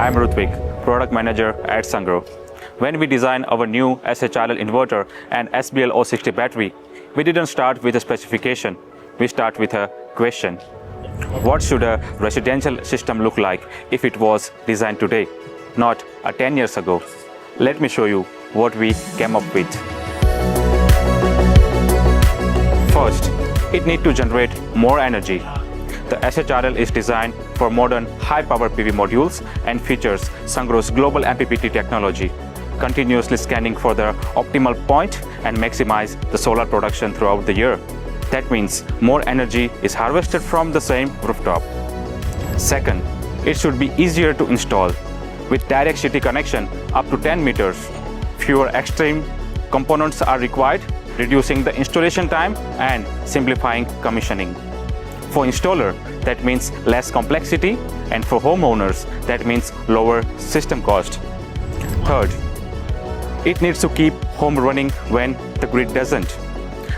I am Rutvik, Product Manager at Sungrow. When we designed our new SHRL inverter and SBL060 battery, we didn't start with a specification. We start with a question. What should a residential system look like if it was designed today, not 10 years ago? Let me show you what we came up with. First, it needs to generate more energy. The SHRL is designed for modern high-power PV modules and features Sungrow's global MPPT technology, continuously scanning for the optimal point and maximize the solar production throughout the year. That means more energy is harvested from the same rooftop. Second, it should be easier to install. With direct city connection up to 10 meters, fewer extreme components are required, reducing the installation time and simplifying commissioning. For installer, that means less complexity, and for homeowners, that means lower system cost. Third, it needs to keep home running when the grid doesn't.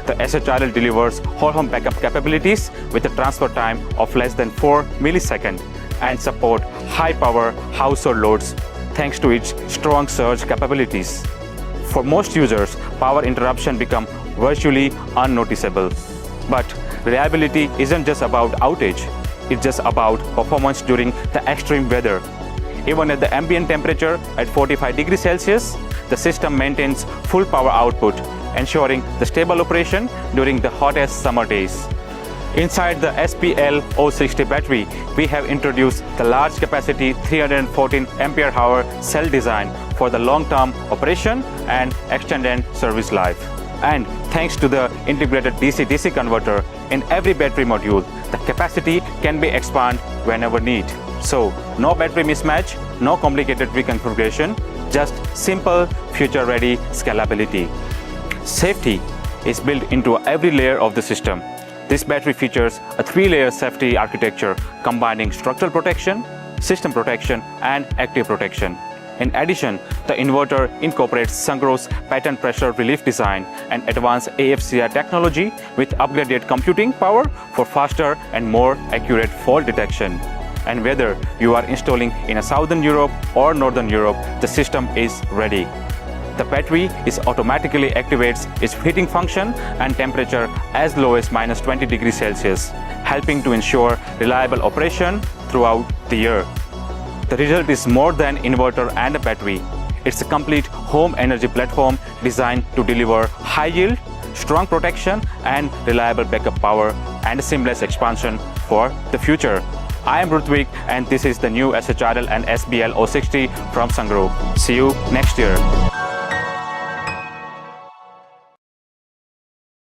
The SHRL delivers whole home backup capabilities with a transfer time of less than 4 milliseconds and support high power household loads thanks to its strong surge capabilities. For most users, power interruption become virtually unnoticeable. But reliability isn't just about outage, it's just about performance during the extreme weather. Even at the ambient temperature at 45 degrees Celsius, the system maintains full power output, ensuring the stable operation during the hottest summer days. Inside the SBL060 battery, we have introduced the large capacity 314 ampere-hour cell design for the long-term operation and extended service life. And thanks to the integrated DC-DC converter in every battery module, the capacity can be expanded whenever need. So, no battery mismatch, no complicated reconfiguration, just simple, future-ready scalability. Safety is built into every layer of the system. This battery features a 3-layer safety architecture combining structural protection, system protection, and active protection. In addition, the inverter incorporates Sungrow's patent pressure relief design and advanced AFCR technology with upgraded computing power for faster and more accurate fault detection. And whether you are installing in Southern Europe or Northern Europe, the system is ready. The battery automatically activates its heating function and temperature as low as -20 degrees Celsius, helping to ensure reliable operation throughout the year. The result is more than inverter and a battery. It's a complete home energy platform designed to deliver high yield, strong protection, and reliable backup power and seamless expansion for the future. I am Rutvik, and this is the new SHRL and SBL060 from Sungrow. See you next year.